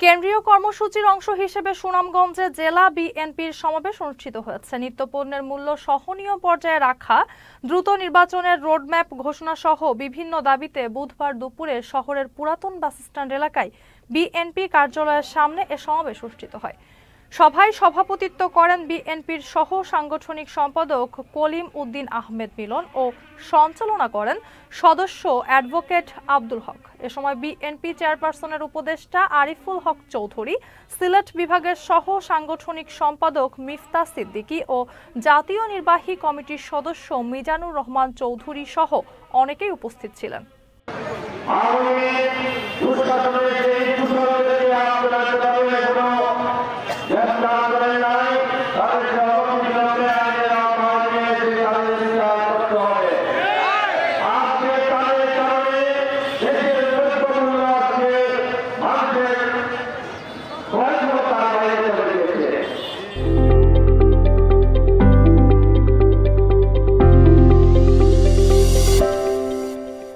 কেন্দ্রীয় কর্মসূচির অংশ হিসেবে সুনামগঞ্জে জেলা বিএনপির সমাবেশ অনুষ্ঠিত হয়েছে। নিত্যপণ্যের মূল্য সহনীয় পর্যায়ে রাখা, দ্রুত নির্বাচনের রোডম্যাপ ঘোষণা সহ বিভিন্ন দাবিতে বুধবার দুপুরে শহরের পুরাতন বাসস্ট্যান্ড এলাকায় বিএনপি কার্যালয়ের সামনে এ সমাবেশ অনুষ্ঠিত হয়। সভায় সভাপতিত্ব করেন বিএনপির সহ সাংগঠনিক সম্পাদক কলিম উদ্দিন আহমেদ মিলন ও সঞ্চালনা করেন সদস্য অ্যাডভোকেট আব্দুল হক। এ সময় বিএনপি চেয়ারপারসনের উপদেষ্টা আরিফুল হক চৌধুরী, সিলেট বিভাগের সহ সাংগঠনিক সম্পাদক মিফতা সিদ্দিকী ও জাতীয় নির্বাহী কমিটির সদস্য মিজানুর রহমান চৌধুরী সহ অনেকেই উপস্থিত ছিলেন।